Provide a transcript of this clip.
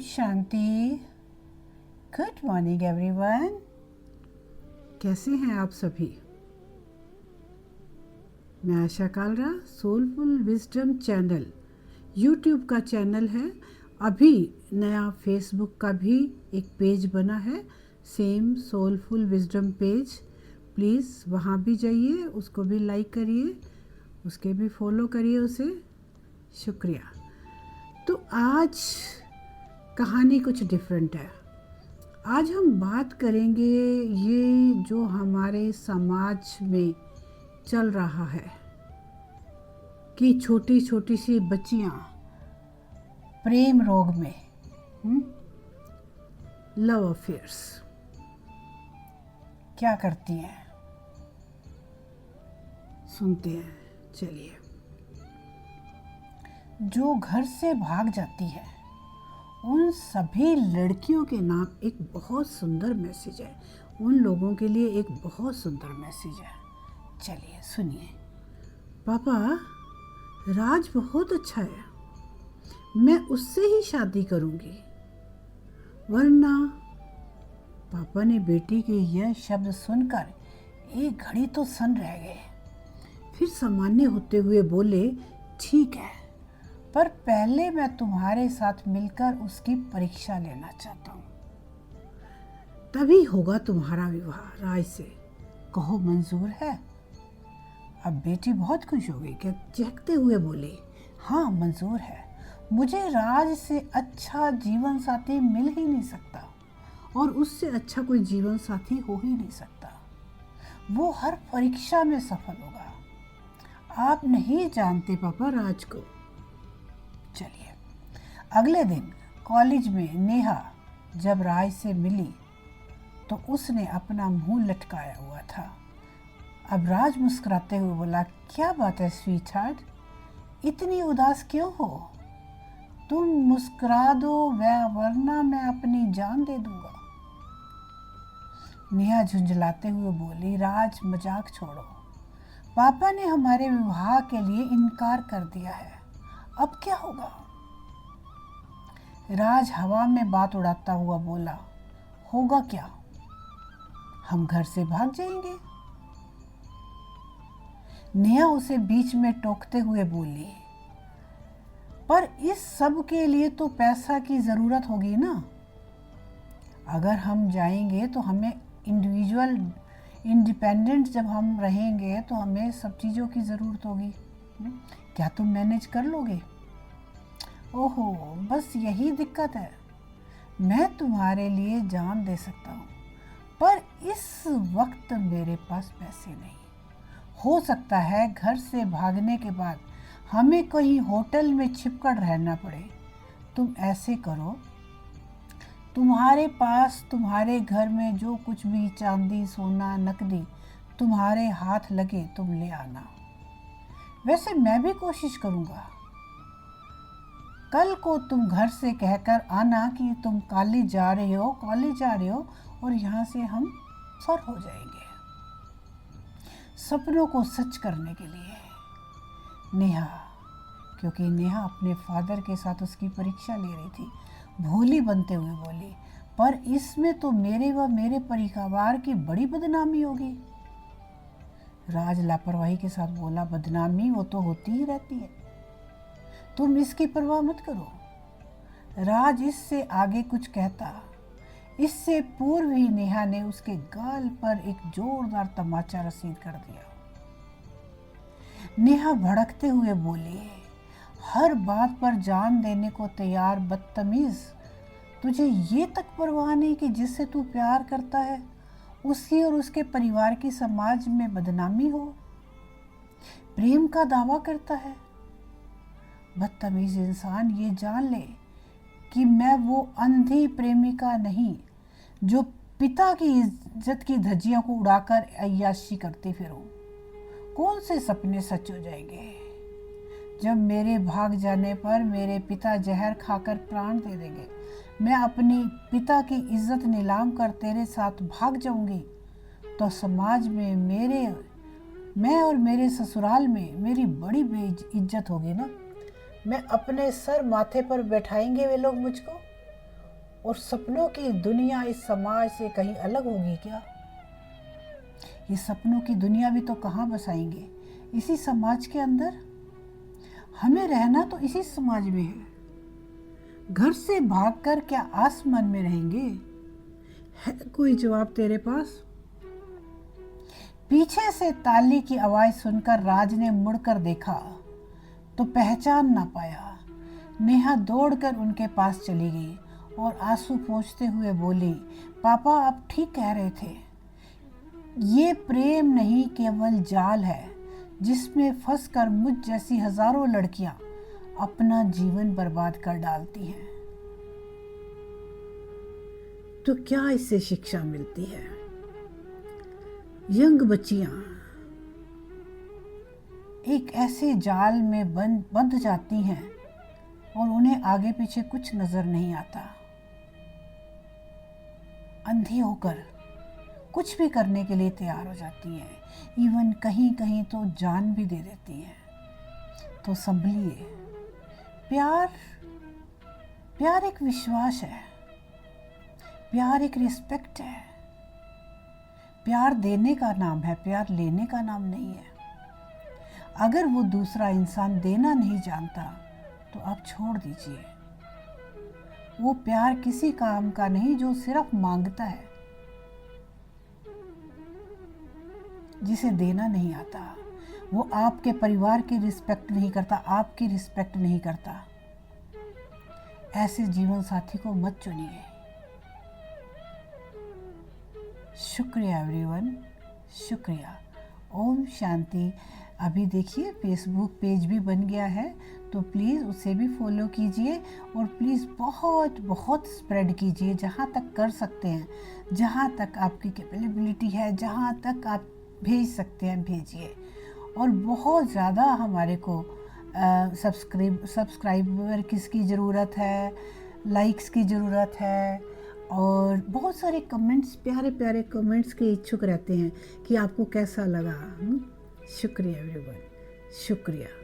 शांति। Good morning everyone. कैसे हैं आप सभी? मैं Asha Kalra, soulful wisdom channel YouTube का चैनल है। अभी नया फेसबुक का भी एक पेज बना है, same soulful wisdom page. Please वहाँ भी जाइए, उसको भी लाइक करिए, उसके भी फॉलो करिए उसे। शुक्रिया। तो आज कहानी कुछ डिफरेंट है। आज हम बात करेंगे ये जो हमारे समाज में चल रहा है कि छोटी छोटी सी बच्चियां प्रेम रोग में, लव अफेयर्स क्या करती हैं, सुनते हैं। चलिए। जो घर से भाग जाती है उन सभी लड़कियों के नाम एक बहुत सुंदर मैसेज है। उन लोगों के लिए एक बहुत सुंदर मैसेज है। चलिए सुनिए। पापा, राज बहुत अच्छा है, मैं उससे ही शादी करूंगी, वरना। पापा ने बेटी के यह शब्द सुनकर एक घड़ी तो सन्न रह गए। फिर सामान्य होते हुए बोले, ठीक है, पर पहले मैं तुम्हारे साथ मिलकर उसकी परीक्षा लेना चाहता हूँ। तभी होगा तुम्हारा विवाह राज से। कहो मंजूर है? अब बेटी बहुत खुश हो गई कि चहकते हुए बोली, हाँ मंजूर है। मुझे राज से अच्छा जीवन साथी मिल ही नहीं सकता, और उससे अच्छा कोई जीवन साथी हो ही नहीं सकता। वो हर परीक्षा में सफल होगा। आप नहीं जानते पापा राज को। चलिए। अगले दिन कॉलेज में नेहा जब राज से मिली तो उसने अपना मुंह लटकाया हुआ था। अब राज मुस्कुराते हुए बोला, क्या बात है स्वीट हार्ट, इतनी उदास क्यों हो? तुम मुस्कुरा दो वरना मैं अपनी जान दे दूंगा। नेहा झुंझलाते हुए बोली, राज मजाक छोड़ो, पापा ने हमारे विवाह के लिए इनकार कर दिया है, अब क्या होगा? राज हवा में बात उड़ाता हुआ बोला, होगा क्या, हम घर से भाग जाएंगे। नेहा उसे बीच में टोकते हुए बोली, पर इस सब के लिए तो पैसा की जरूरत होगी ना। अगर हम जाएंगे तो हमें इंडिपेंडेंट जब हम रहेंगे तो हमें सब चीज़ों की ज़रूरत होगी। क्या तुम मैनेज कर लोगे? ओहो, बस यही दिक्कत है। मैं तुम्हारे लिए जान दे सकता हूँ, पर इस वक्त मेरे पास पैसे नहीं। हो सकता है घर से भागने के बाद हमें कहीं होटल में छिपकर रहना पड़े। तुम ऐसे करो, तुम्हारे पास तुम्हारे घर में जो कुछ भी चांदी सोना नकदी तुम्हारे हाथ लगे तुम ले आना। वैसे मैं भी कोशिश करूँगा। कल को तुम घर से कहकर आना कि तुम कॉलेज जा रहे हो और यहाँ से हम फर हो जाएंगे सपनों को सच करने के लिए। नेहा, क्योंकि नेहा अपने फादर के साथ उसकी परीक्षा ले रही थी, भोली बनते हुए बोली, पर इसमें तो मेरे व मेरे परिवार की बड़ी बदनामी होगी। राज लापरवाही के साथ बोला, बदनामी वो तो होती ही रहती है, तुम इसकी परवाह मत करो। राज इससे आगे कुछ कहता, इससे पूर्व ही नेहा ने उसके गाल पर एक जोरदार तमाचा रसीद कर दिया। नेहा भड़कते हुए बोली, हर बात पर जान देने को तैयार बदतमीज, तुझे ये तक परवाह नहीं कि जिससे तू प्यार करता है उसकी और उसके परिवार की समाज में बदनामी हो, प्रेम का दावा करता है। बदतमीज इंसान, ये जान ले कि मैं वो अंधी प्रेमिका नहीं जो पिता की इज्जत की धज्जियों को उड़ाकर अय्याशी करती फिरूं। कौन से सपने सच हो जाएंगे जब मेरे भाग जाने पर मेरे पिता जहर खाकर प्राण दे देंगे। मैं अपनी पिता की इज्जत नीलाम कर तेरे साथ भाग जाऊंगी तो समाज में मैं और मेरे ससुराल में मेरी बड़ी बेइज्जत होगी ना। मैं अपने सर माथे पर बैठाएंगे वे लोग मुझको, और सपनों की दुनिया इस समाज से कहीं अलग होगी क्या? ये सपनों की दुनिया भी तो कहाँ बसाएंगे? इसी समाज के अंदर। हमें रहना तो इसी समाज में है। घर से भागकर क्या आसमान में रहेंगे? है कोई जवाब तेरे पास? पीछे से ताली की आवाज सुनकर राज ने मुड़कर देखा तो पहचान ना पाया। नेहा दौड़कर उनके पास चली गई और आंसू पोंछते हुए बोली, पापा आप ठीक कह रहे थे। ये प्रेम नहीं केवल जाल है जिसमें फंसकर मुझ जैसी हजारों लड़कियां अपना जीवन बर्बाद कर डालती हैं। तो क्या इससे शिक्षा मिलती है? यंग बच्चियां एक ऐसे जाल में बंध जाती हैं और उन्हें आगे पीछे कुछ नजर नहीं आता। अंधी होकर कुछ भी करने के लिए तैयार हो जाती हैं, इवन कहीं कहीं तो जान भी दे देती हैं। तो संभलिए। प्यार एक विश्वास है, प्यार एक रिस्पेक्ट है। प्यार देने का नाम है, प्यार लेने का नाम नहीं है। अगर वो दूसरा इंसान देना नहीं जानता तो आप छोड़ दीजिए। वो प्यार किसी काम का नहीं जो सिर्फ मांगता है। जिसे देना नहीं आता वो आपके परिवार की रिस्पेक्ट नहीं करता, आपकी रिस्पेक्ट नहीं करता। ऐसे जीवन साथी को मत चुनिए। शुक्रिया एवरीवन, शुक्रिया। ओम शांति। अभी देखिए फेसबुक पेज भी बन गया है, तो प्लीज़ उसे भी फॉलो कीजिए और प्लीज़ बहुत बहुत स्प्रेड कीजिए जहाँ तक कर सकते हैं, जहाँ तक आपकी कैपेबिलिटी है, जहाँ तक आप भेज सकते हैं भेजिए। और बहुत ज़्यादा हमारे को सब्सक्राइबर किसकी ज़रूरत है, लाइक्स की ज़रूरत है, और बहुत सारे कमेंट्स, प्यारे प्यारे कमेंट्स के इच्छुक रहते हैं कि आपको कैसा लगा। शुक्रिया एवरीवन, शुक्रिया।